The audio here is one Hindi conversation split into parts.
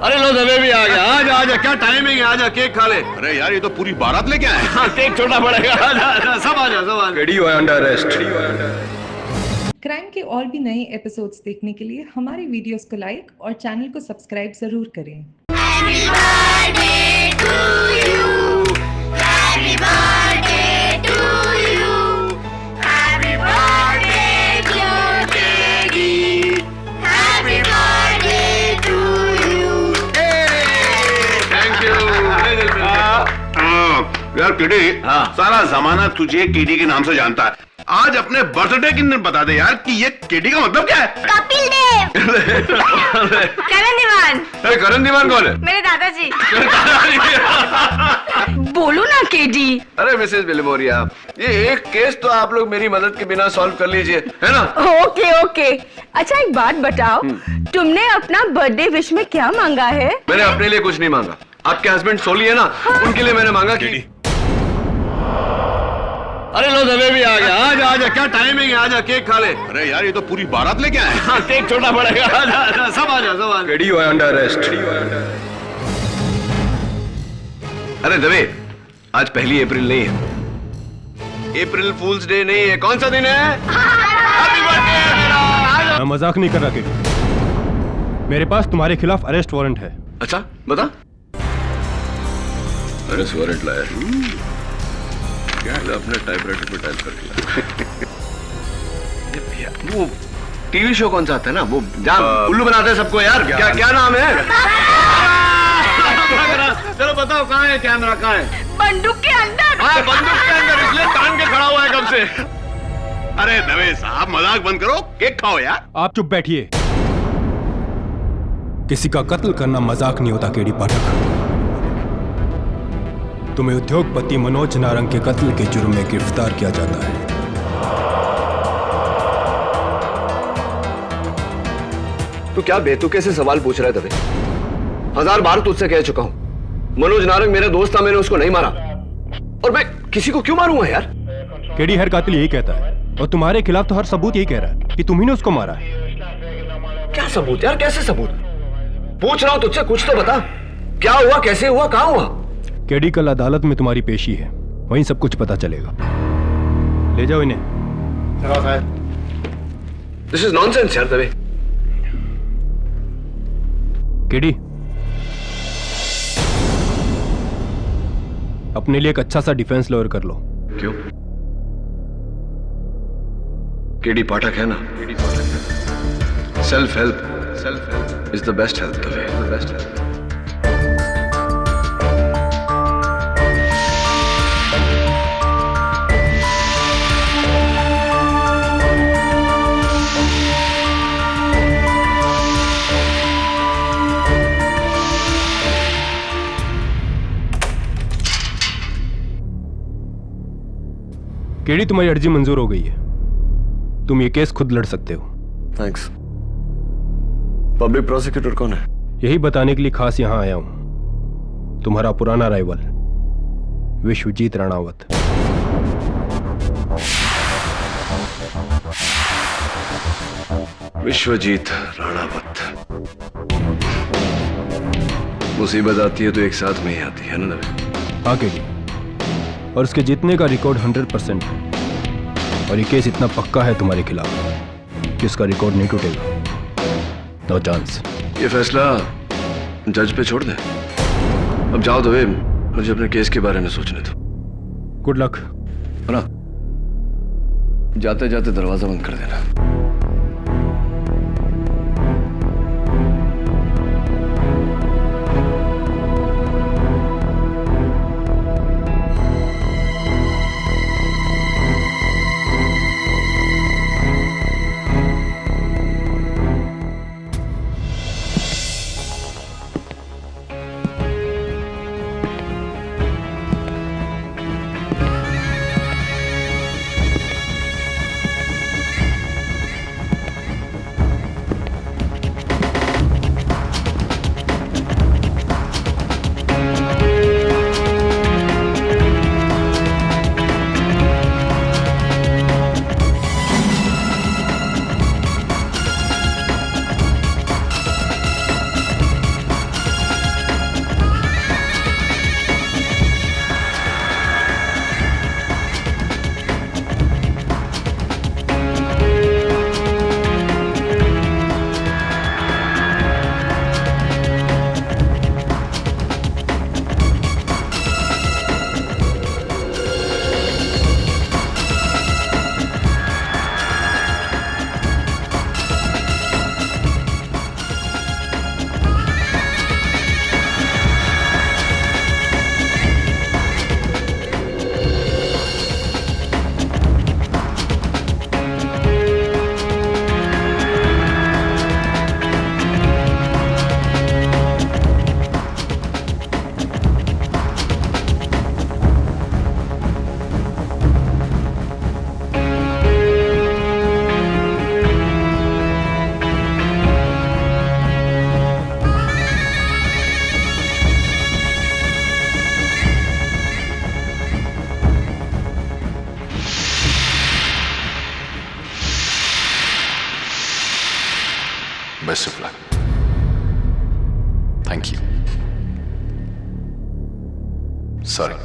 अरे लो दबे भी आ गया। आजा आजा, क्या टाइमिंग है, आजा केक खा ले। अरे यार ये तो पूरी बारात लेके आए। हाँ, केक छोटा पड़ेगा। आजा आजा, सब आजा सब आजा। KD under arrest. क्राइम के और भी नए एपिसोड्स देखने के लिए हमारी वीडियोस को लाइक और चैनल को सब्सक्राइब जरूर करें। Happy birthday to you. Happy birthday to you. Happy birthday dear Teddy. Happy birthday to you. Thank you. यार केडी, हाँ। सारा जमाना तुझे केडी के नाम से जानता है। आज अपने बर्थडे के दिन बता दे यार कि ये केडी का मतलब क्या है? कपिल देव। करण दीवान। अरे करण दीवान कौन है? मेरे दादाजी। बोलो ना केडी। अरे मिसेस बिलमोरिया, ये एक केस तो आप लोग मेरी मदद के बिना सॉल्व कर लीजिए, है ना? Okay okay. अच्छा एक बात बताओ, तुमने अपना बर्थडे विश में क्या मांगा है? मैंने अपने लिए कुछ नहीं मांगा। आपके हस्बैंड सोली है ना, उनके लिए मैंने मांगा कि अरे लो दबे भी आ गया। आजा आजा, क्या टाइमिंग है, आजा केक खा ले। अरे यार ये तो पूरी बारात लेके आए। हाँ, केक छोटा पड़ेगा। आजा आजा, सब आजा सब आजा। KD under arrest. अरे दबे, आज 1 अप्रैल नहीं है, अप्रैल फूल्स डे नहीं है। कौन सा दिन है? हैप्पी बर्थडे मेरा। मैं मजाक नहीं कर रहा केडी। मेरे पास तुम्हारे खिलाफ अरेस्ट वारंट है। अच्छा बता। अरेस्ट वारंट लाया। क्या अपने टाइपराइटर पे टाइप कर दिया। वो टीवी शो कौन सा आता है ना, वो जहाँ उल्लू बनाते हैं सबको यार, क्या क्या नाम है? चलो बताओ कहाँ है कैमरा, कहाँ है? बंदूक के अंदर। हाँ, बंदूक के अंदर, इसलिए तान के खड़ा हुआ है कब से। अरे दवे साहब मजाक बंद करो, केक खाओ यार। आप चुप बैठिए। किसी का कत्ल करना मजाक नहीं होता केडी पाठक। तुम्हें उद्योगपति मनोज नारंग के कत्ल के जुर्म में गिरफ्तार किया जाता है। तू क्या बेतुके से सवाल पूछ रहा है दबे? 1000 बार तुझसे कह चुका हूँ, मनोज नारंग मेरा दोस्त था, मैंने उसको नहीं मारा। और मैं किसी को क्यों मारूंगा यार? केडी हर कातिल यही कहता है, और तुम्हारे खिलाफ तो हर सबूत यही कह रहा है कि तुम ही ने उसको मारा है। क्या सबूत यार, कैसे सबूत? पूछ रहा हूँ तुझसे, कुछ तो बता। क्या हुआ, कैसे हुआ, कहाँ हुआ? केडी कल अदालत में तुम्हारी पेशी है, वहीं सब कुछ पता चलेगा। ले जाओ इन्हें। दिस इज नॉनसेंस यार दबे। केडी, अपने लिए एक अच्छा सा डिफेंस लॉयर कर लो। क्यों? केडी पाठक है ना। Self help is the best help दबे, द बेस्ट हेल्प। केडी, तुम्हारी अर्जी मंजूर हो गई है। तुम ये केस खुद लड़ सकते हो। थैंक्स। पब्लिक प्रोसिक्यूटर कौन है? यही बताने के लिए खास यहां आया हूं। तुम्हारा पुराना राइवल विश्वजीत राणावत। विश्वजीत राणावत। मुसीबत आती है तो एक साथ में ही आती है ना दबे? हाँ केडी, और उसके जीतने का रिकॉर्ड 100% है। और ये केस इतना पक्का है तुम्हारे खिलाफ कि उसका रिकॉर्ड नहीं टूटेगा। No chance. ये फैसला जज पे छोड़ दे। अब जाओ दबे, मुझे अपने केस के बारे में सोचने दो। Good luck. ना जाते जाते दरवाजा बंद कर देना। Best of luck. Thank you. Sorry,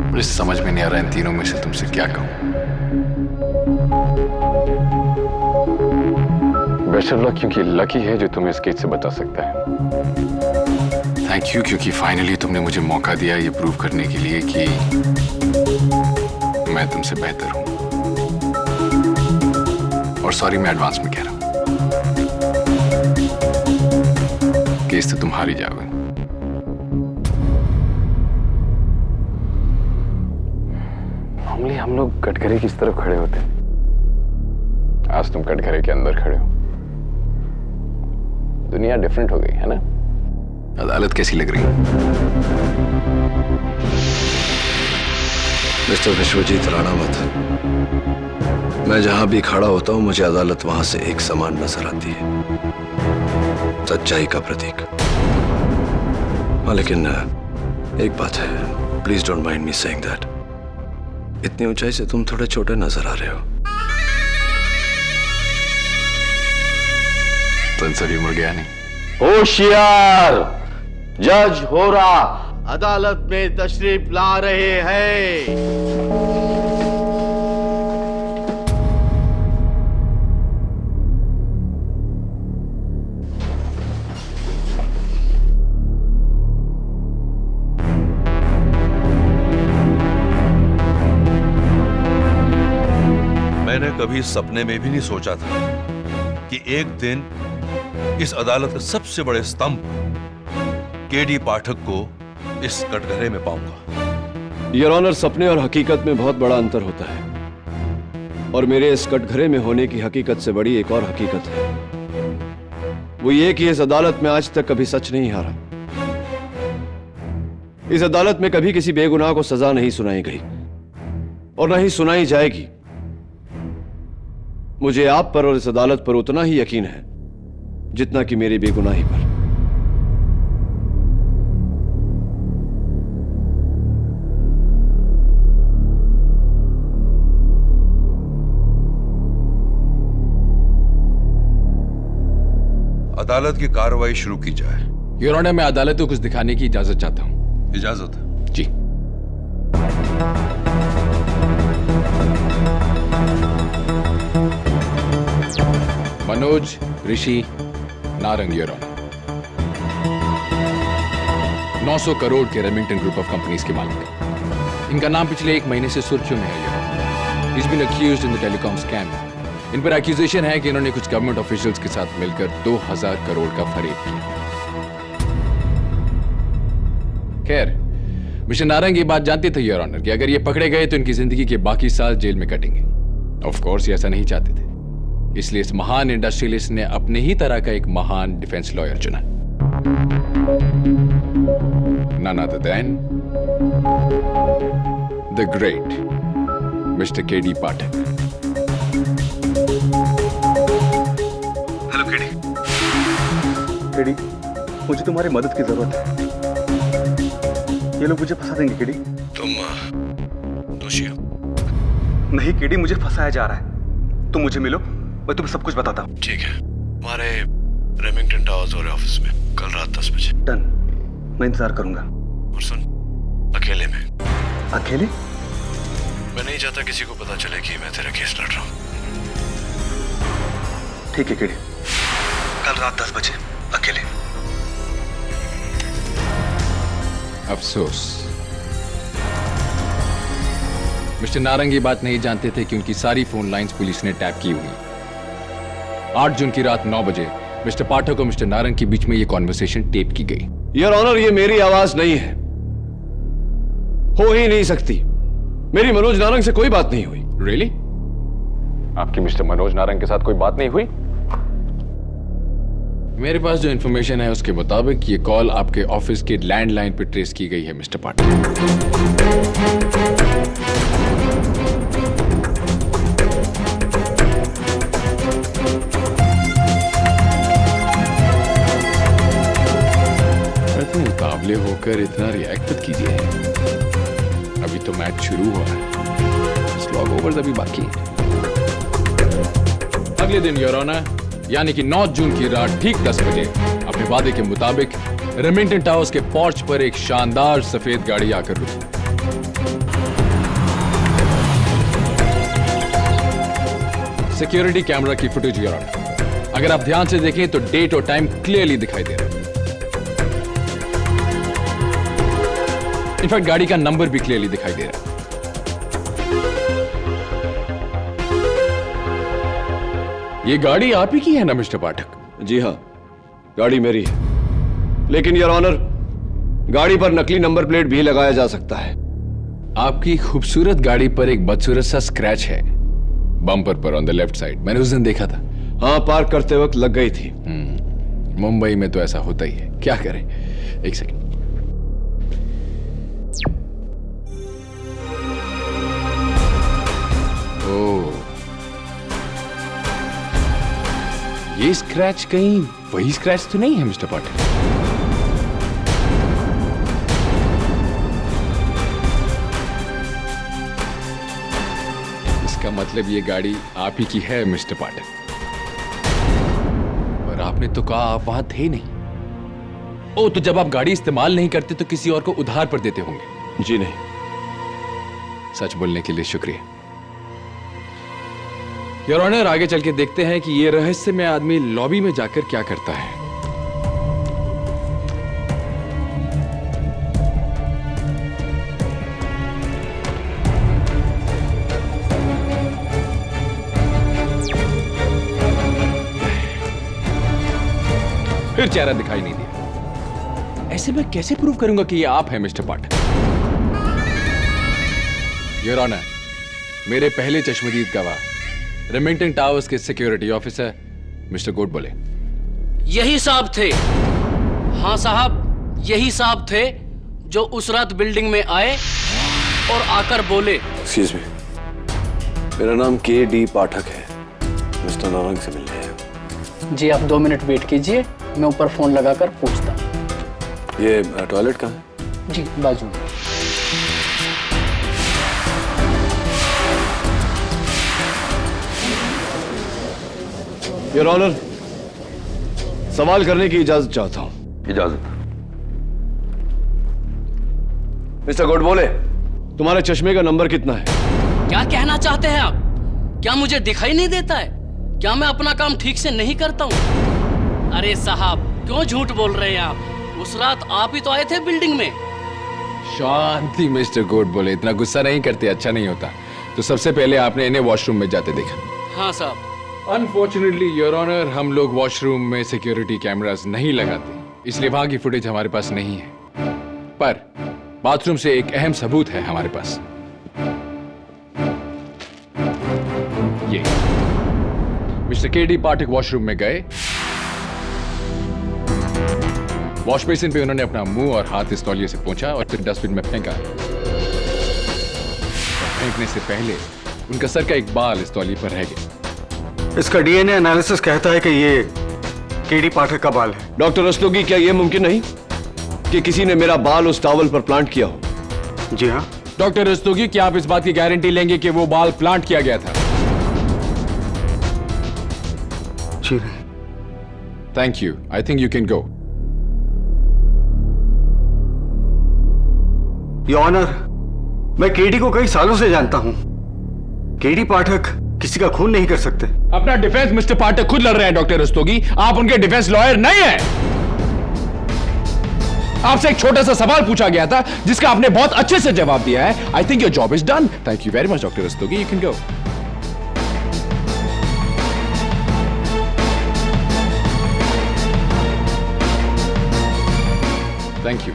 मुझे समझ में नहीं आ रहा इन तीनों में से तुमसे क्या कहूं। बेस्ट ऑफ लक, क्योंकि लकी है जो तुम्हें इस केस से बचा सकता है। थैंक यू, क्योंकि फाइनली तुमने मुझे मौका दिया ये प्रूव करने के लिए कि मैं तुमसे बेहतर हूं। और सॉरी, मैं एडवांस में कह रहा हूं, केस तो तुम हार ही जाओगे। नॉर्मली हम लोग कटघरे की तरफ खड़े होते हैं, आज तुम कटघरे के अंदर खड़े हो। दुनिया डिफरेंट हो गई है ना। अदालत कैसी लग रही है? मिस्टर विश्वजीत राणा मत, मैं जहां भी खड़ा होता हूं मुझे अदालत वहां से एक समान नजर आती है, सच्चाई का प्रतीक। हाँ, लेकिन एक बात है, please don't mind me saying that, इतनी ऊंचाई से तुम थोड़े छोटे नजर आ रहे हो। सभी मुड़ गया नहीं। होशियार, जज हो रहा अदालत में तशरीफ ला रहे हैं। मैंने कभी सपने में भी नहीं सोचा था कि एक दिन इस अदालत के सबसे बड़े स्तंभ केडी पाठक को इस कटघरे में पाऊंगा। योर ऑनर, सपने और हकीकत में बहुत बड़ा अंतर होता है, और मेरे इस कटघरे में होने की हकीकत से बड़ी एक और हकीकत है। वो ये कि इस अदालत में आज तक कभी सच नहीं हारा। इस अदालत में कभी किसी बेगुनाह को सजा नहीं सुनाई गई और न ही सुनाई जाएगी। मुझे आप पर और इस अदालत पर उतना ही यकीन है जितना कि मेरी बेगुनाही पर। अदालत की कार्रवाई शुरू की जाए। योर ऑनर, मैं अदालत को कुछ दिखाने की इजाजत चाहता हूं। इजाजत है? जी। मनोज, ऋषि, नारंग, योर ऑनर। 900 करोड़ के रेमिंगटन ग्रुप ऑफ कंपनीज के मालिक हैं। इनका नाम पिछले 1 महीने से सुर्खियों में है, your honour. He's been accused in the telecom scam। इन पर एक्यूजेशन है कि इन्होंने कुछ गवर्नमेंट ऑफिशियल्स के साथ मिलकर 2000 करोड़ का फरेब किया। खैर, मिस्टर नारंग ये बात जानते थे, योर ऑनर, कि अगर ये पकड़े गए तो इनकी जिंदगी के बाकी साल जेल में कटेंगे। ऑफ कोर्स ये ऐसा नहीं चाहते थे, इसलिए इस महान इंडस्ट्रियलिस्ट ने अपने ही तरह का एक महान डिफेंस लॉयर चुना। None other than the great Mr. K.D. Pathak। Hello KD. KD, मुझे तुम्हारी मदद की जरूरत है। ये लोग मुझे फंसा देंगे केडी। तुम दोषी हो? नहीं केडी, मुझे फंसाया जा रहा है। तुम मुझे मिलो, मैं तुम्हें सब कुछ बताता हूँ। ठीक है, हमारे रेमिंगटन टावर्स वाले ऑफिस में कल रात 10 बजे। डन, मैं इंतजार करूंगा। और सुन, अकेले में। अकेले? मैं नहीं चाहता किसी को पता चले कि मैं तेरा केस लड़ रहा हूँ। ठीक है केडी, कल रात 10 बजे अकेले। अफसोस, मिस्टर नारंग ये बात नहीं जानते थे कि उनकी सारी फोन लाइंस पुलिस ने टैप की हुई। 8 जून की रात 9 बजे मिस्टर पाठक और मिस्टर नारंग के बीच में ये कॉन्वर्सेशन टेप की गई। योर ऑनर, ये मेरी आवाज नहीं है, हो ही नहीं सकती। मेरी मनोज नारंग से कोई बात नहीं हुई। रियली? आपकी मिस्टर मनोज नारंग के साथ कोई बात नहीं हुई? मेरे पास जो इंफॉर्मेशन है उसके मुताबिक ये कॉल आपके ऑफिस के लैंडलाइन पर ट्रेस की गई है मिस्टर पाठक। इतने मुकाबले होकर इतना रिएक्ट मत कीजिए, अभी तो मैच शुरू हुआ है, स्लॉग ओवर्स अभी बाकी है। अब अगले दिन योर ऑनर, यानी कि 9 जून की रात ठीक 10 बजे अपने वादे के मुताबिक रेमिंगटन टावर्स के पोर्च पर एक शानदार सफेद गाड़ी आकर रुकी। सिक्योरिटी कैमरा की फुटेज योर ऑनर, अगर आप ध्यान से देखें तो डेट और टाइम क्लियरली दिखाई दे रहा है। इनफैक्ट गाड़ी का नंबर भी क्लियरली दिखाई दे रहा है। ये गाड़ी आप ही की है ना मिस्टर पाठक? जी हाँ, गाड़ी मेरी है, लेकिन योर ऑनर, गाड़ी पर नकली नंबर प्लेट भी लगाया जा सकता है। आपकी खूबसूरत गाड़ी पर एक बदसूरत सा स्क्रैच है बम्पर पर ऑन द लेफ्ट साइड। मैंने उस दिन देखा था। हाँ, पार्क करते वक्त लग गई थी। मुंबई में तो ऐसा होता ही है, क्या करें। एक सेकंड। ओह, ये स्क्रैच कहीं वही स्क्रैच तो नहीं है मिस्टर पाटिल? इसका मतलब ये गाड़ी आप ही की है मिस्टर पाटिल। और आपने तो कहा आप वहां थे नहीं। ओ, तो जब आप गाड़ी इस्तेमाल नहीं करते तो किसी और को उधार पर देते होंगे? जी नहीं। सच बोलने के लिए शुक्रिया योर ऑनर। आगे चल के देखते हैं कि ये रहस्यमय आदमी लॉबी में जाकर क्या करता है। फिर चेहरा दिखाई नहीं दिया। ऐसे मैं कैसे प्रूव करूंगा कि ये आप हैं मिस्टर पाठक? योर ऑनर, मेरे पहले चश्मदीद गवाह रेमिंगटन टावर्स के सिक्योरिटी ऑफिसर मिस्टर गोड बोले। यही साहब थे। हाँ साहब, यही साहब थे जो उस रात बिल्डिंग में आए और आकर बोले। एक्सक्यूज मी, मेरा नाम KD पाठक है, मिस्टर नारंग से मिलने हैं। जी आप 2 मिनट वेट कीजिए, मैं ऊपर फोन लगाकर पूछता। ये टॉयलेट कहाँ है? जी बाजू में। योर ऑनर, सवाल करने की इजाजत चाहता हूं। इजाजत। मिस्टर गोड बोले, तुम्हारे चश्मे का नंबर कितना है? क्या कहना चाहते हैं आप? क्या मुझे दिखाई नहीं देता है? क्या मैं अपना काम ठीक से नहीं करता हूँ? अरे साहब, क्यों झूठ बोल रहे हैं आप? उस रात आप ही तो आए थे बिल्डिंग में। शांति मिस्टर गोड बोले, इतना गुस्सा नहीं करते, अच्छा नहीं होता। तो सबसे पहले आपने इन्हें वॉशरूम में जाते देखा? हाँ साहब। अनफॉर्चुनेटली योर ऑनर, हम लोग वॉशरूम में सिक्योरिटी कैमरास नहीं लगाते, इसलिए वहां की फुटेज हमारे पास नहीं है। पर बाथरूम से एक अहम सबूत है हमारे पास। ये मिस्टर KD पाठक वॉशरूम में गए, वॉश बेसिन पे उन्होंने अपना मुंह और हाथ इस तौलिए से पोंछा और फिर डस्टबिन में फेंका। फेंकने से पहले उनका सर का एक बाल इस तौलिए पर रह गया। इसका DNA एनालिसिस कहता है कि ये KD पाठक का बाल है। डॉक्टर रस्तोगी, क्या यह मुमकिन नहीं कि किसी ने मेरा बाल उस टॉवल पर प्लांट किया हो? जी हाँ। डॉक्टर रस्तोगी, क्या आप इस बात की गारंटी लेंगे कि वो बाल प्लांट किया गया था? जी नहीं। Thank you, I think you can go. Your honour, मैं KD को कई सालों से जानता हूं। KD पाठक किसी का खून नहीं कर सकते। अपना डिफेंस मिस्टर पाठक खुद लड़ रहे हैं डॉक्टर रस्तोगी, आप उनके डिफेंस लॉयर नहीं हैं। आपसे एक छोटा सा सवाल पूछा गया था जिसका आपने बहुत अच्छे से जवाब दिया है। I think your job is done. Thank you very much doctor Rastogi, you can go. Thank you.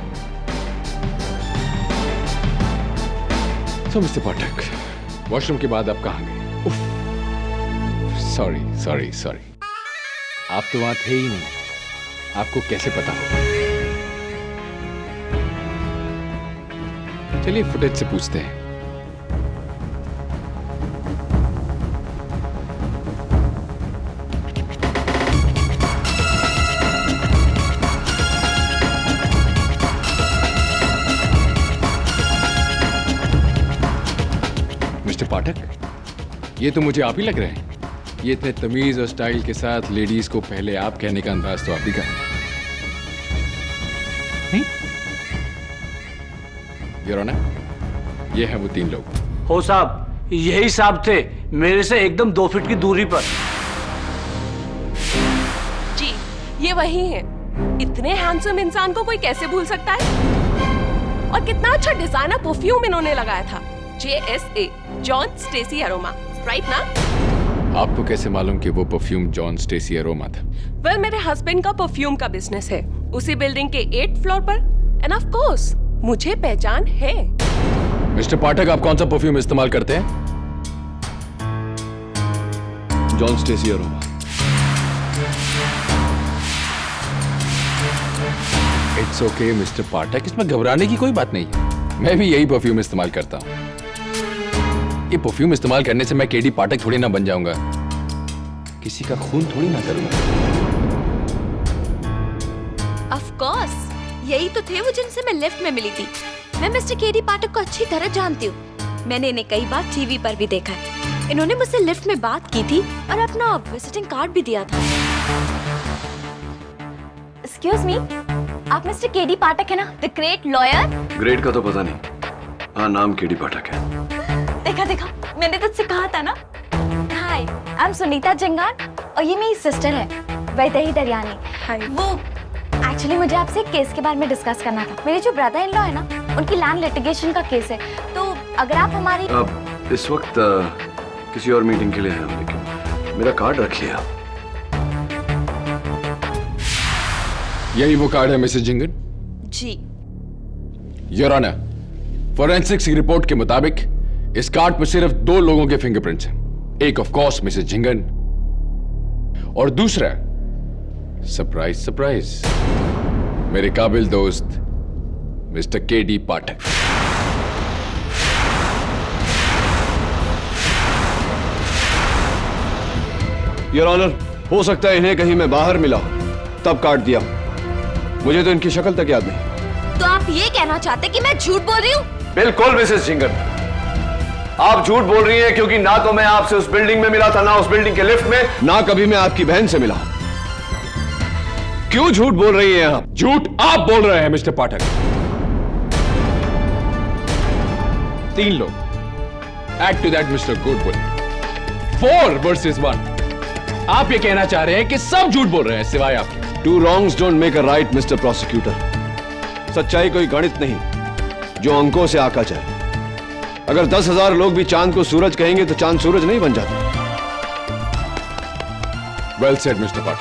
तो मिस्टर पाठक, वॉशरूम के बाद आप कहां गए? सॉरी सॉरी सॉरी, आप तो वहां थे ही नहीं, आपको कैसे पता होगा? चलिए फुटेज से पूछते हैं। मिस्टर पाठक, ये तो मुझे आप ही लग रहे हैं। ये इतने तमीज और स्टाइल के साथ लेडीज को पहले आप कहने का अंदाज तो आप ही का नहीं? योर ऑनर, ये हैं वो 3 लोग। हो साहब, यही साहब थे, मेरे से एकदम 2 फीट की दूरी पर। जी, ये वही है। इतने हैंडसम इंसान को कोई कैसे भूल सकता है? और कितना अच्छा डिजाइनर परफ्यूम इन्होंने लगाया था, JSA, John Stacy Aroma, right ना? आपको कैसे मालूम कि वो परफ्यूम जॉन स्टेसी अरोमा था? वेल, मेरे हस्बैंड का परफ्यूम का बिजनेस है, उसी बिल्डिंग के 8th फ्लोर पर, एंड ऑफ कोर्स मुझे पहचान है। मिस्टर पाठक, आप कौन सा परफ्यूम इस्तेमाल करते हैं? John Stacy aroma. It's okay mister Pathak, इसमें घबराने की कोई बात नहीं है। मैं भी यही परफ्यूम इस्तेमाल करता हूँ। ये परफ्यूम इस्तेमाल करने से मैं केडी पाठक थोड़ी ना बन जाऊंगा, किसी का खून थोड़ी ना करूंगा। ऑफ कोर्स, यही तो थे वो जिनसे मैं लिफ्ट में मिली थी। मैं मिस्टर केडी पाठक को अच्छी तरह जानती हूँ। मैंने इन्हें कई बार टीवी पर भी देखा है। इन्होंने मुझसे लिफ्ट में बात की थी और अपना विजिटिंग कार्ड भी दिया था। एक्सक्यूज मी, आप मिस्टर केडी पाठक है ना, द ग्रेट लॉयर? ग्रेट का तो पता नहीं, हाँ नाम केडी पाठक है। देखा देखा, मैंने तुझसे कहा था ना। हाय, आई एम सुनीता जंगार और ये मेरी सिस्टर है वैदेही दरियानी। हाय। वो एक्चुअली मुझे आपसे एक केस के बारे में डिस्कस करना था। मेरे जो ब्रदर इन लॉ है ना, उनकी लैंड लिटिगेशन का केस है, तो अगर आप हमारी अब इस वक्त किसी और मीटिंग के लिए हैं हम, लेकिन मेरा कार्ड रखिए आप। यही वो कार्ड है मिसेस जिंगन? जी। योर ऑनर, फोरेंसिक्स की रिपोर्ट के मुताबिक इस कार्ड पर सिर्फ 2 लोगों के फिंगरप्रिंट्स हैं। एक ऑफ कोर्स मिसेस जिंगन और दूसरा, सरप्राइज सरप्राइज, मेरे काबिल दोस्त mister KD Pathak. Your honour, हो सकता है इन्हें कहीं मैं बाहर मिला तब काट दिया, मुझे तो इनकी शक्ल तक याद नहीं। तो आप ये कहना चाहते कि मैं झूठ बोल रही हूँ? बिल्कुल मिसेस जिंगन, आप झूठ बोल रही हैं, क्योंकि ना तो मैं आपसे उस बिल्डिंग में मिला था, ना उस बिल्डिंग के लिफ्ट में, ना कभी मैं आपकी बहन से मिला। क्यों झूठ बोल रही हैं आप? झूठ आप बोल रहे हैं मिस्टर पाठक। 3 लोग, add to that mister Goodwill, 4 versus 1। आप ये कहना चाह रहे हैं कि सब झूठ बोल रहे हैं सिवाय आपके। 2 wrongs don't make a right, mister prosecutor. सच्चाई कोई गणित नहीं जो अंकों से आका जाए। अगर 10,000 लोग भी चांद को सूरज कहेंगे तो चांद सूरज नहीं बन जाता। वेल सेड मिस्टर पाठक,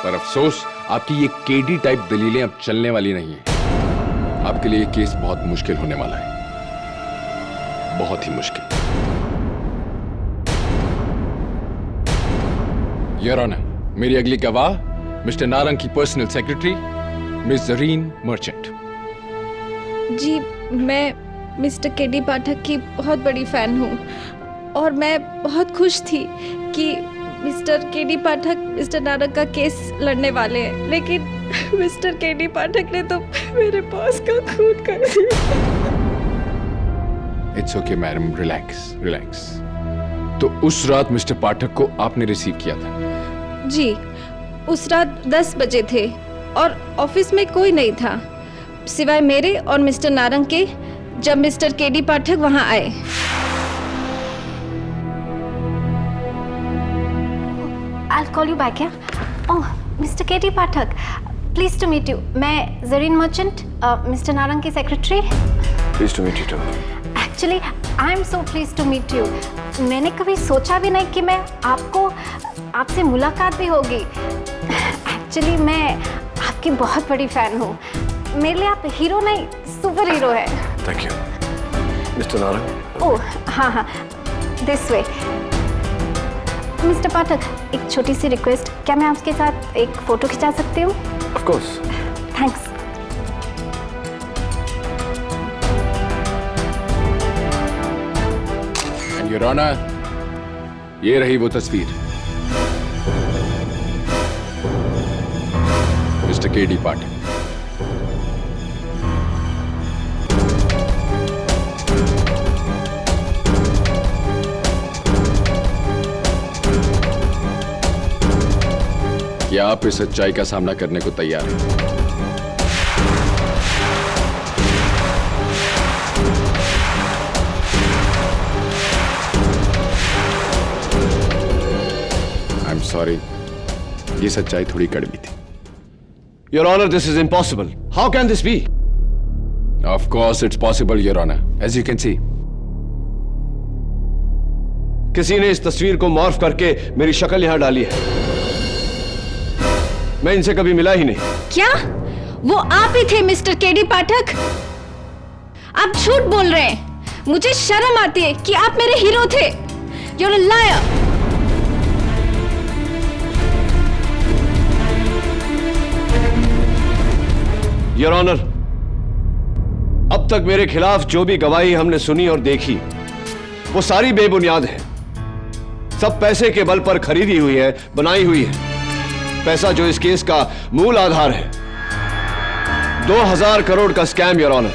पर अफसोस आपकी ये केडी टाइप दलीलें अब चलने वाली नहीं है। आपके लिए ये केस बहुत मुश्किल होने वाला है, बहुत ही मुश्किल। योर ऑनर, मेरी अगली गवाह मिस्टर नारंग की personal secretary miss Zarine Merchant. जी, मैं मिस्टर केडी पाठक की बहुत बड़ी फैन हूँ और मैं बहुत खुश थी कि मिस्टर केडी पाठक मिस्टर नारंग का केस लड़ने वाले हैं, लेकिन मिस्टर केडी पाठक ने तो मेरे बॉस का खून कर दिया। It's okay madam, relax relax. तो उस रात मिस्टर पाठक को आपने रिसीव किया था? जी, उस रात 10 बजे थे और ऑफिस में कोई नहीं था सिवाय मेरे और मिस्टर नारंग के, जब मिस्टर केडी पाठक वहां आए। I'll call you back, yeah? Oh, Mr. KD Pathak, pleased to meet you. मैं जरीन मर्चेंट, मिस्टर नारंग की secretary. Pleased to meet you too. Actually, I am so pleased to meet you. मैंने कभी सोचा भी नहीं कि मैं आपसे मुलाकात भी होगी। Actually, मैं आपकी बहुत बड़ी फैन हूँ। मेरे लिए आप हीरो नहीं, सुपर हीरो है। Thank you. मिस्टर नारंग। ओह हाँ हाँ, दिस वे। मिस्टर पाठक, एक छोटी सी रिक्वेस्ट, क्या मैं आपके साथ एक फोटो खिंचा सकती हूँ? Of course. Thanks. Your honour, ये रही वो तस्वीर, मिस्टर केडी पाठक। क्या आप इस सच्चाई का सामना करने को तैयार हैं? आई एम सॉरी, ये सच्चाई थोड़ी कड़वी थी। Your Honor, this is impossible. How can this be? Of course it's possible, Your Honor. As you can see. किसी ने इस तस्वीर को मॉर्फ करके मेरी शक्ल यहां डाली है। मैं इनसे कभी मिला ही नहीं। क्या वो आप ही थे मिस्टर केडी पाठक? आप झूठ बोल रहे हैं। मुझे शर्म आती है कि आप मेरे हीरो थे। You're a liar. Your honour, अब तक मेरे खिलाफ जो भी गवाही हमने सुनी और देखी वो सारी बेबुनियाद है। सब पैसे के बल पर खरीदी हुई है, बनाई हुई है। पैसा जो इस केस का मूल आधार है। 2000 करोड़ का स्कैम योर ऑनर,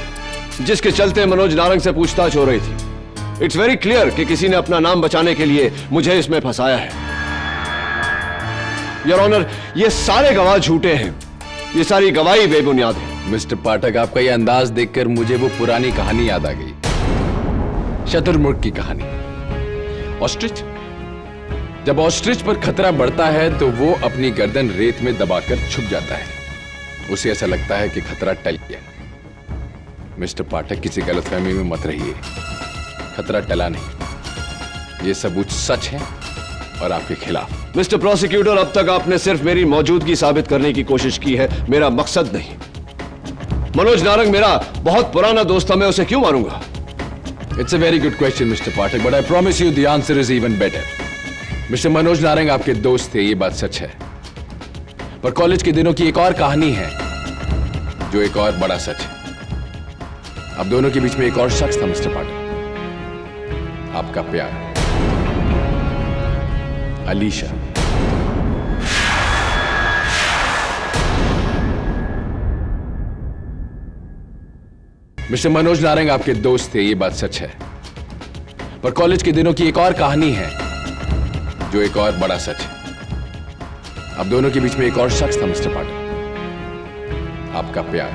जिसके चलते मनोज नारंग से पूछताछ हो रही थी। इट्स वेरी क्लियर कि किसी ने अपना नाम बचाने के लिए मुझे इसमें फंसाया है। योर ऑनर, ये सारे गवाह झूठे हैं। ये सारी गवाही बेबुनियाद है। मिस्टर पाठक, आपका यह अंदाज देखकर मुझे वो पुरानी कहानी याद आ गई, शतुरमुर्ग की कहानी। ऑस्ट्रिच, जब ऑस्ट्रिच पर खतरा बढ़ता है तो वो अपनी गर्दन रेत में दबाकर छुप जाता है। उसे ऐसा लगता है कि खतरा टल गया। मिस्टर पाठक, किसी गलतफहमी में मत रहिए। खतरा टला नहीं। ये सबूत सच है और आपके खिलाफ। मिस्टर प्रोसिक्यूटर, अब तक आपने सिर्फ मेरी मौजूदगी साबित करने की कोशिश की है, मेरा मकसद नहीं। मनोज नारंग मेरा बहुत पुराना दोस्त था, मैं उसे क्यों मारूंगा? It's a very good question mister Pathak, but I promise you the answer is even better. Mister Manoj Narang आपके दोस्त थे, ये बात सच है। पर कॉलेज के दिनों की एक और कहानी है जो एक और बड़ा सच है। अब दोनों के बीच में एक और शख्स था मिस्टर पाठक, आपका प्यार, अलीशा। मिस्टर मनोज नारंग आपके दोस्त थे, ये बात सच है। पर कॉलेज के दिनों की एक और कहानी है जो एक और बड़ा सच है। अब दोनों के बीच में एक और शख्स था मिस्टर पाठक, आपका प्यार,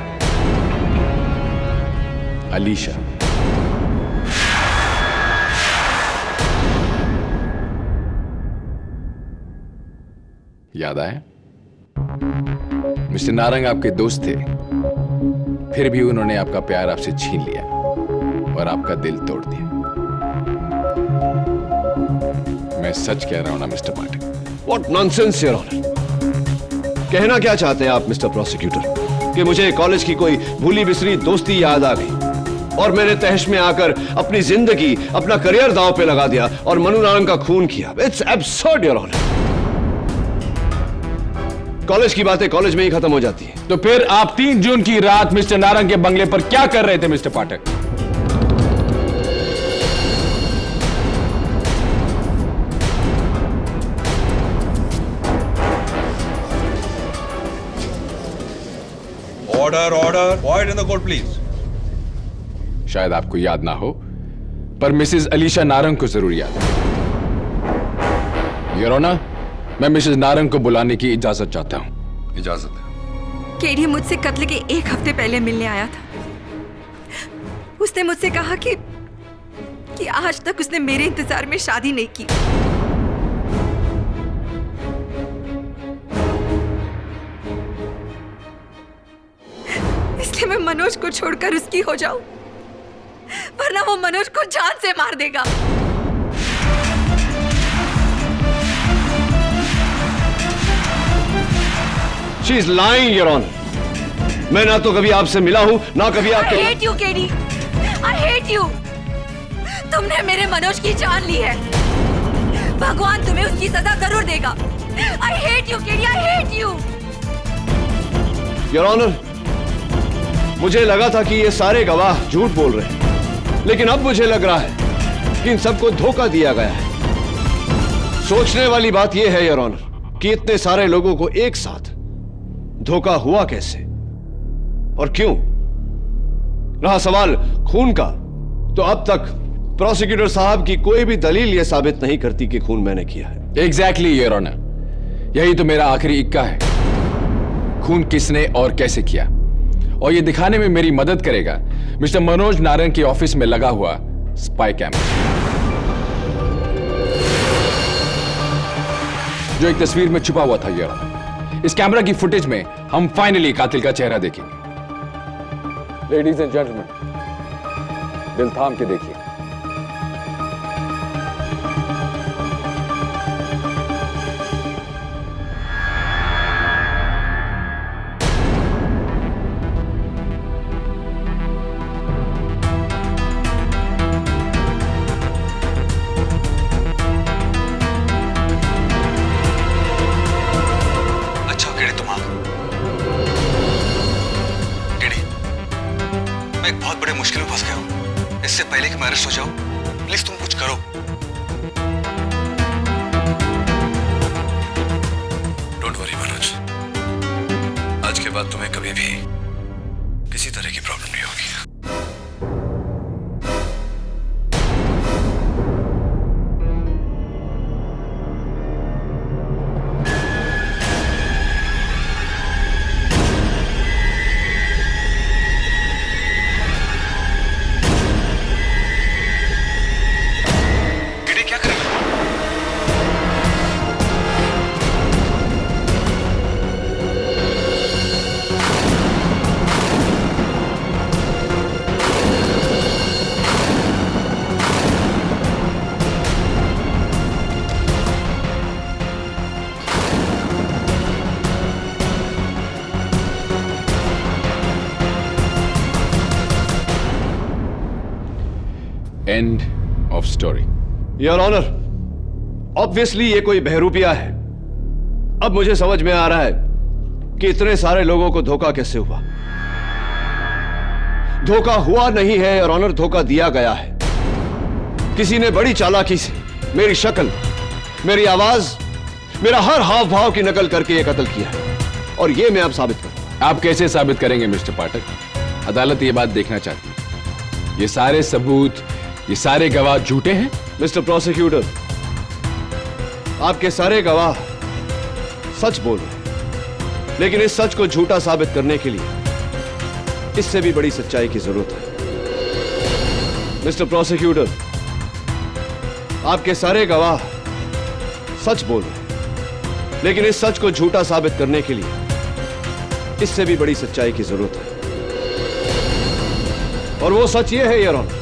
अलीशा। याद आए? मिस्टर नारंग आपके दोस्त थे, फिर भी उन्होंने आपका प्यार आपसे छीन लिया और आपका दिल तोड़ दिया। मैं सच कह रहा हूं ना mister Pathak? What nonsense, Your Honor! कहना क्या चाहते हैं आप मिस्टर प्रोसिक्यूटर? कि मुझे कॉलेज की कोई भूली बिसरी दोस्ती याद आ गई और मैंने तहश में आकर अपनी जिंदगी, अपना करियर दांव पे लगा दिया और मनु नारंग का खून किया। It's absurd, Your Honor! College की बातें कॉलेज में ही खत्म हो जाती है। तो फिर आप 3 जून की रात मिस्टर नारंग के बंगले पर क्या कर रहे थे mister Pathak? Order, order, quite in the court please. शायद आपको याद ना हो, पर मिसेस अलीशा नारंग को जरूर याद है। योर ऑनर, मैं मिसेस नारंग को बुलाने की इजाजत चाहता हूं। इजाजत है। केडी मुझसे कत्ल के 1 हफ्ते पहले मिलने आया था। उसने मुझसे कहा कि आज तक उसने मेरे इंतजार में शादी नहीं की। इसलिए मैं मनोज को छोड़कर उसकी हो जाऊं, वरना वो मनोज को जान से मार देगा। She is lying, Your Honor. मैं ना तो कभी आपसे मिला हूं, ना कभी आपके। I hate you, KD. I hate you. तुमने मेरे मनोज की जान ली है। भगवान तुम्हें उसकी सजा जरूर देगा। I hate you, KD. I hate you. Your Honor, मुझे लगा था कि ये सारे गवाह झूठ बोल रहे हैं, लेकिन अब मुझे लग रहा है कि इन सबको धोखा दिया गया है। सोचने वाली बात यह है योर ऑनर कि इतने सारे लोगों को एक साथ धोखा हुआ कैसे और क्यों। रहा सवाल खून का, तो अब तक प्रोसिक्यूटर साहब की कोई भी दलील यह साबित नहीं करती कि खून मैंने किया है। एग्जैक्टली योर ऑनर, यही तो मेरा आखिरी इक्का है। खून किसने और कैसे किया, और ये दिखाने में मेरी मदद करेगा मिस्टर मनोज नारायण के ऑफिस में लगा हुआ स्पाई कैमरा, जो एक तस्वीर में छुपा हुआ था। ये इस कैमरा की फुटेज में हम फाइनली कातिल का चेहरा देखेंगे। लेडीज एंड जेंटलमैन, दिल थाम के देखिए। बहुत बड़े मुश्किल में फंस गया हूं। इससे पहले कि मैं अरेस्ट हो जाऊं, प्लीज तुम कुछ करो। डोंट वरी मनोज, आज के बाद तुम्हें कभी भी किसी तरह की प्रॉब्लम नहीं होगी। End of story. Your honour, obviously ये कोई बहरूपिया है। अब मुझे समझ में आ रहा है कि इतने सारे लोगों को धोखा कैसे हुआ। धोखा हुआ नहीं है योर ऑनर, धोखा दिया गया है। किसी ने बड़ी चालाकी से मेरी शक्ल, मेरी आवाज, मेरा हर हाव भाव की नकल करके ये कत्ल किया है, और ये मैं अब साबित करूंगा। आप कैसे साबित करेंगे मिस्टर पाठक? अदालत ये बात देखना चाहती है। ये सारे सबूत, ये सारे गवाह झूठे हैं? मिस्टर प्रोसिक्यूटर, आपके सारे गवाह सच बोल रहे, लेकिन इस सच को झूठा साबित करने के लिए इससे भी बड़ी सच्चाई की जरूरत है। मिस्टर प्रोसिक्यूटर, आपके सारे गवाह सच बोल रहे, लेकिन इस सच को झूठा साबित करने के लिए इससे भी बड़ी सच्चाई की जरूरत है। और वो सच ये है योर ऑनर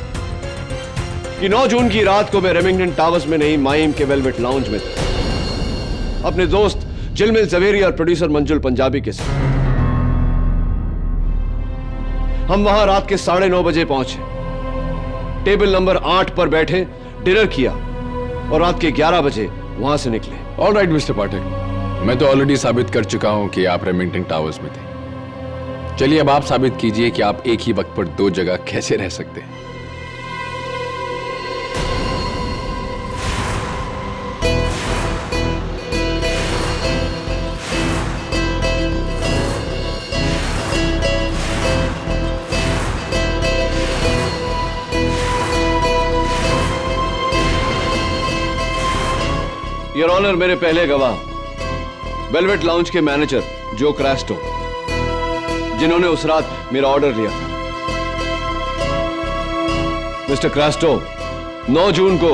कि 9 जून की रात को मैं रेमिंगटन टावर्स में नहीं, माइम के वेलवेट लाउंज में था, अपने दोस्त जिलमिल जवेरी और प्रोड्यूसर मंजुल पंजाबी के साथ। हम वहां रात के 9:30 बजे पहुंचे, टेबल नंबर 8 पर बैठे, डिनर किया और रात के 11 बजे वहां से निकले। ऑल राइट मिस्टर पाठक, मैं तो ऑलरेडी साबित कर चुका हूं कि आप रेमिंगटन टावर्स में थे। चलिए अब आप साबित कीजिए कि आप एक ही वक्त पर 2 जगह कैसे रह सकते हैं। योर ऑनर, मेरे पहले गवाह वेलवेट लाउंज के मैनेजर जो क्रास्टो, जिन्होंने उस रात मेरा ऑर्डर लिया था। मिस्टर क्रास्टो 9 जून को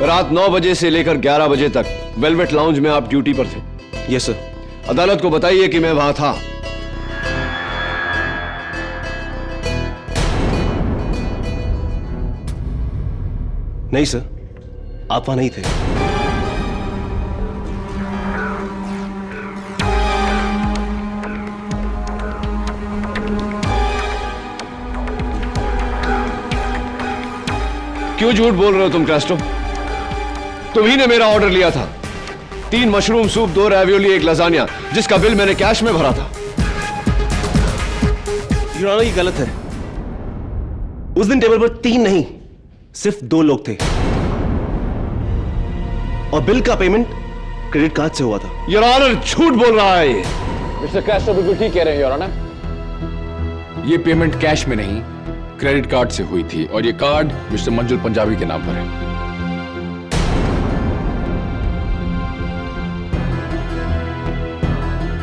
रात 9 बजे से लेकर 11 बजे तक वेलवेट लाउंज में आप ड्यूटी पर थे। Yes sir. अदालत को बताइए कि मैं वहां था। नहीं सर, आप वहां नहीं थे। क्यों झूठ बोल रहे हो तुम क्रास्टो? तुम्ही ने मेरा ऑर्डर लिया था। 3 मशरूम सूप, 2 रैवियोली, 1 लजानिया, जिसका बिल मैंने कैश में भरा था। योर ऑनर, ये गलत है। उस दिन टेबल पर 3 नहीं, सिर्फ 2 लोग थे, और बिल का पेमेंट क्रेडिट कार्ड से हुआ था। योर ऑनर, झूठ बोल रहा है ये। मिस्टर क्रास्टो बिल्कुल ठीक कह रहे हैं योर ऑनर। ये पेमेंट कैश में नहीं, क्रेडिट कार्ड से हुई थी, और ये कार्ड मिस्टर मंजुल पंजाबी के नाम पर है।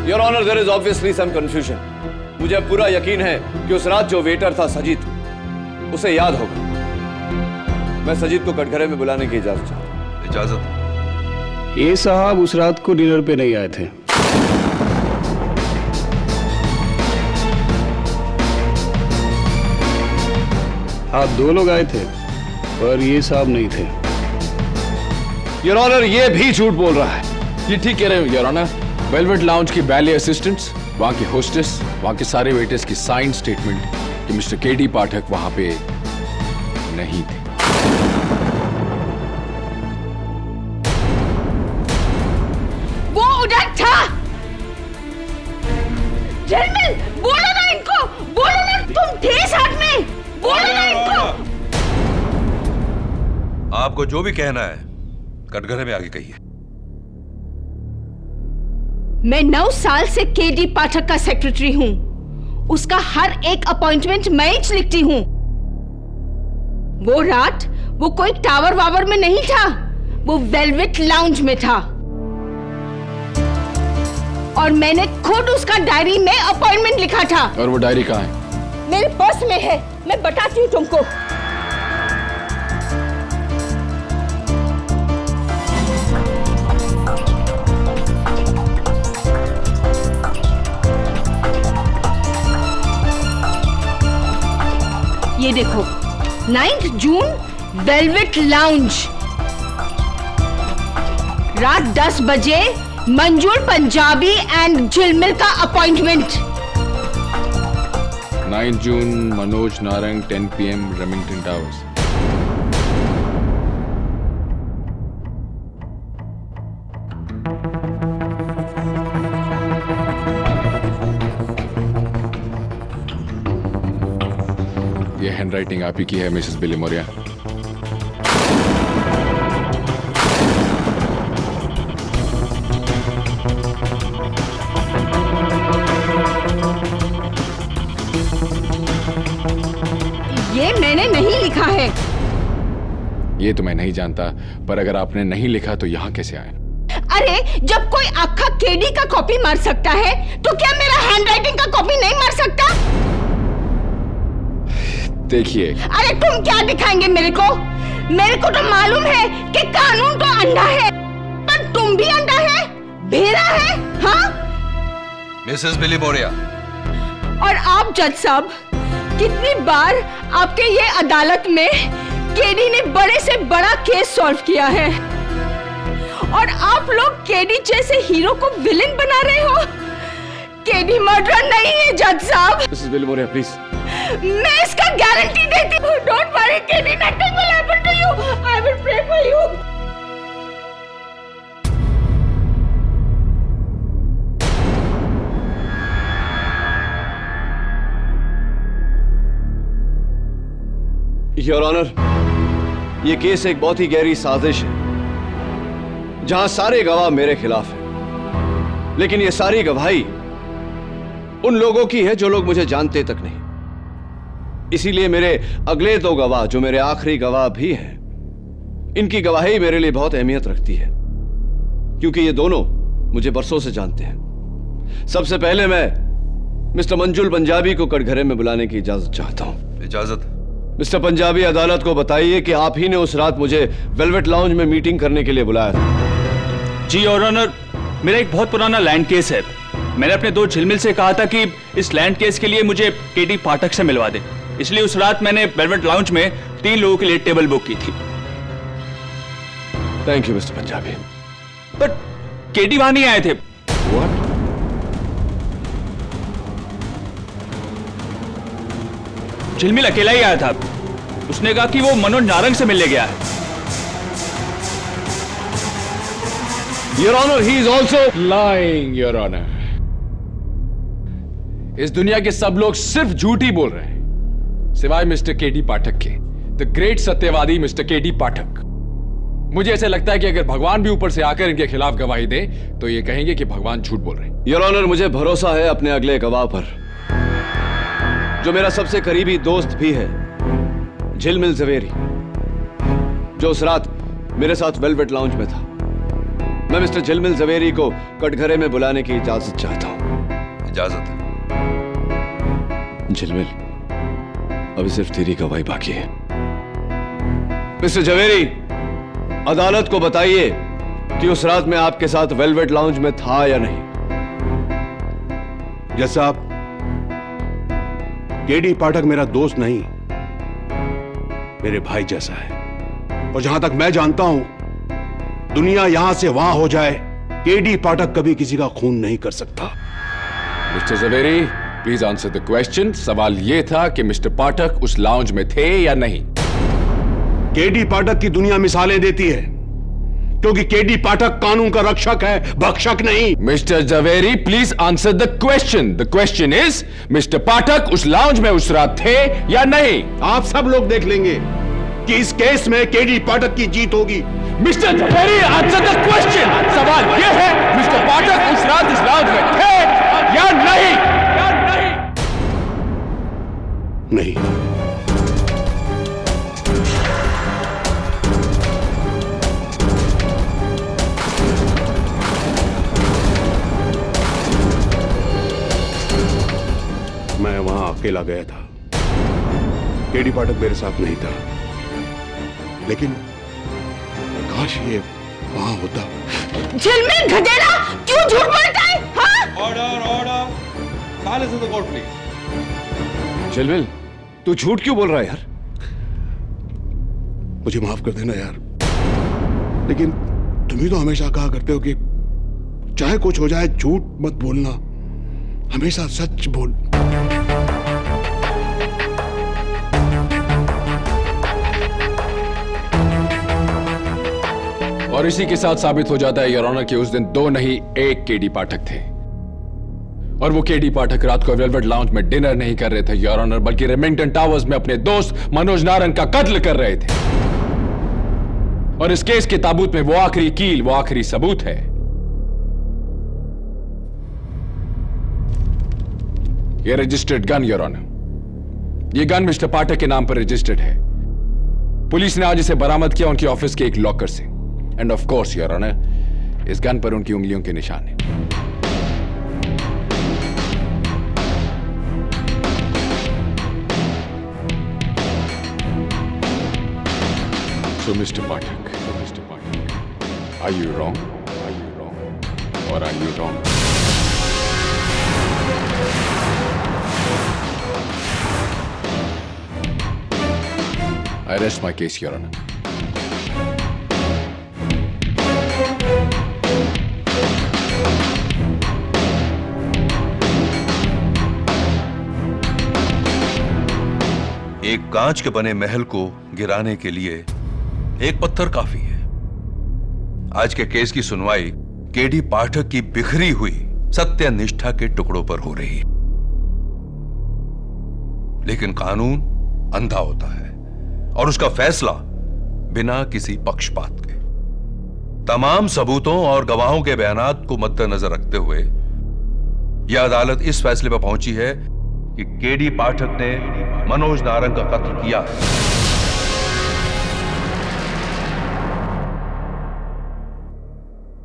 Your honour, there is obviously some confusion. मुझे अब पूरा यकीन है कि उस रात जो वेटर था सजीद, उसे याद होगा। मैं सजीद को कटघरे में बुलाने की इजाजत चाहता हूं। इजाजत? ये साहब उस रात को डिनर पे नहीं आए थे। आप 2 लोग आए थे, पर ये साहब नहीं थे। योर ऑनर, ये भी झूठ बोल रहा है। ये ठीक कह रहे हो योर ऑनर। वेलवेट लाउंज की बैले असिस्टेंट्स, वहां की होस्टेस, वहां के सारे वेटर्स की साइन स्टेटमेंट कि मिस्टर केडी पाठक वहां पे नहीं थे। वो उधर था। झिलमिल, बोलो ना इनको, बोलो ना तुम थे साथ में, बोलो ना इनको। आपको जो भी कहना है कटघरे में आगे कहिए। मैं 9 साल से केडी पाठक का सेक्रेटरी हूं। उसका हर एक अपॉइंटमेंट मैं ही लिखती हूं। वो रात वो कोई टावर वावर में नहीं था, वो वेलवेट लाउंज में था। और मैंने खुद उसका डायरी में अपॉइंटमेंट लिखा था। और वो डायरी कहाँ है? मेरे पर्स में है, मैं बताती हूँ तुमको। ये देखो, 9 जून वेलवेट लाउंज, रात 10 बजे मंजूर पंजाबी एंड झिलमिल का appointment. 9 June Manoj Narang 10 PM Remington towers. ये हैंडराइटिंग आप ही की है मिसेस बिली मोरिया। ये मैंने नहीं लिखा है। ये तो मैं नहीं जानता, पर अगर आपने नहीं लिखा तो यहाँ कैसे आए? अरे जब कोई आखा केडी का कॉपी मार सकता है, तो क्या मेरा हैंडराइटिंग का कॉपी नहीं मार सकता? देखिए, अरे तुम क्या दिखाएंगे मेरे को? मेरे को तो मालूम है कि कानून तो अंधा है, पर तुम भी अंधा है, भेड़ा है, हाँ? मिसेस बिली मोरिया। और आप जज साहब, कितनी बार आपके ये अदालत में केडी ने बड़े से बड़ा केस सॉल्व किया है, और आप लोग केडी जैसे हीरो को विलेन बना रहे हो। केडी मर्डर नहीं है जज साहब। Mrs Billimoria please. मैं इसका गारंटी देती हूँ। Don't worry KD, nothing will happen to you. I will pray for you. Your honour, ये केस एक बहुत ही गहरी साजिश है, जहां सारे गवाह मेरे खिलाफ हैं। लेकिन ये सारी गवाही उन लोगों की है जो लोग मुझे जानते तक नहीं। इसीलिए मेरे अगले 2 गवाह, जो मेरे आखिरी गवाह भी हैं, इनकी गवाही मेरे लिए बहुत अहमियत रखती है, क्योंकि ये दोनों मुझे बरसों से जानते हैं। सबसे पहले मैं मिस्टर मंजुल पंजाबी को कटघरे में बुलाने की इजाजत चाहता हूं। इजाजत? मिस्टर पंजाबी, अदालत को बताइए कि आप ही ने उस रात मुझे वेलवेट लाउंज में मीटिंग करने के लिए बुलाया था। जी योर ऑनर, मेरा एक बहुत पुराना लैंड केस है। मैंने अपने 2 झिलमिल से कहा था कि इस लैंड केस के लिए मुझे केडी पाठक से मिलवा दे, इसलिए उस रात मैंने वेलवेट लाउंज में 3 लोगों के लिए टेबल बुक की थी। Thank you mister Punjabi. But KD वहां नहीं आए थे। What? झिलमिल अकेला ही आया था। उसने कहा कि वो मनोज नारंग से मिलने गया है। Your Honor, he is also lying, Your Honor. इस दुनिया के सब लोग सिर्फ झूठ ही बोल रहे हैं, सिवाय मिस्टर केडी पाठक के, द ग्रेट सत्यवादी मिस्टर केडी पाठक। मुझे ऐसा लगता है कि अगर भगवान भी ऊपर से आकर इनके खिलाफ गवाही दे, तो ये कहेंगे कि भगवान झूठ बोल रहे हैं। योर ऑनर, मुझे भरोसा है अपने अगले गवाह पर, जो मेरा सबसे करीबी दोस्त भी है, झिलमिल जवेरी, जो उस रात मेरे साथ वेलवेट लाउंज में था। मैं मिस्टर झिलमिल जवेरी को कटघरे में बुलाने की इजाजत चाहता हूं। इजाजत है। झिलमिल, अभी सिर्फ तेरी गवाही बाकी है। मिस्टर जवेरी, अदालत को बताइए कि उस रात मैं आपके साथ वेलवेट लाउंज में था या नहीं। जज साहब, केडी पाठक मेरा दोस्त नहीं, मेरे भाई जैसा है। और जहां तक मैं जानता हूं, दुनिया यहां से वहां हो जाए, केडी पाठक कभी किसी का खून नहीं कर सकता। Mister Javeri, please answer the question. सवाल यह था कि मिस्टर पाठक उस लाउंज में थे या नहीं। केडी पाठक की दुनिया मिसालें देती है, क्योंकि केडी पाठक कानून का रक्षक है, भक्षक नहीं। Mister Javeri, please answer the question. The question is, mister Pathak उस लाउंज में उस रात थे या नहीं। आप सब लोग देख लेंगे कि इस केस में केडी पाठक की जीत होगी। Mister Javeri, answer the question. सवाल यह है, मिस्टर पाठक उस रात इस लाउंज में थे या नहीं। नहीं। मैं वहां अकेला गया था, केडी पाठक मेरे साथ नहीं था, लेकिन काश ये वहां होता। झिलमिल गधेड़ा, क्यों झूठ बोलता है? हाँ? Order, order, silence in the court please. झिलमिल, तू झूठ क्यों बोल रहा है यार? मुझे माफ कर देना यार, लेकिन तुम ही तो हमेशा कहा करते हो कि चाहे कुछ हो जाए झूठ मत बोलना, हमेशा सच बोल। और इसी के साथ साबित हो जाता है योर ऑनर कि उस दिन दो नहीं एक केडी पाठक थे। और वो केडी पाठक रात को वेलवेट लाउंज में डिनर नहीं कर रहे थे योर ऑनर, बल्कि रेमिंगटन टावर्स में अपने दोस्त मनोज नारंग का कत्ल कर रहे थे। और इस केस के ताबूत में वो आखिरी कील, वो आखिरी सबूत है। ये रजिस्टर्ड गन योर ऑनर, ये गन मिस्टर पाठक के नाम पर रजिस्टर्ड है। पुलिस ने आज इसे बरामद किया उनके ऑफिस के एक लॉकर से। And of course your honour, इस गन पर उनकी उंगलियों के निशान है। So Mr. Pathak, are you wrong? Are you wrong? Or are you wrong? I rest my case, Your Honor. एक कांच के बने महल को गिराने के लिए एक पत्थर काफी है। आज के केस की सुनवाई केडी पाठक की बिखरी हुई सत्य निष्ठा के टुकड़ों पर हो रही है। लेकिन कानून अंधा होता है और उसका फैसला बिना किसी पक्षपात के। तमाम सबूतों और गवाहों के बयानात को मद्देनजर रखते हुए यह अदालत इस फैसले पर पहुंची है कि केडी पाठक ने मनोज नारंग का कत्ल किया है।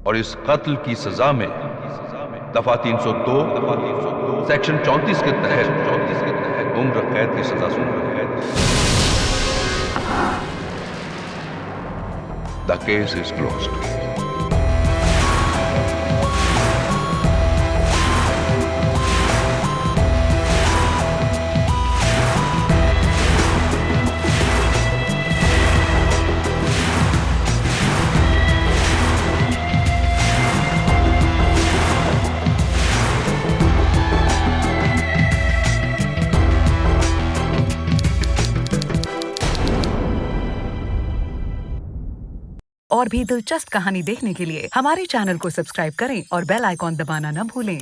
और इस कत्ल की सजा में दफा 302 सेक्शन 34 के तहत उम्र कैद की सजा सुनाई है। The case is closed. और भी दिलचस्प कहानी देखने के लिए हमारे चैनल को सब्सक्राइब करें और बेल आइकॉन दबाना न भूलें।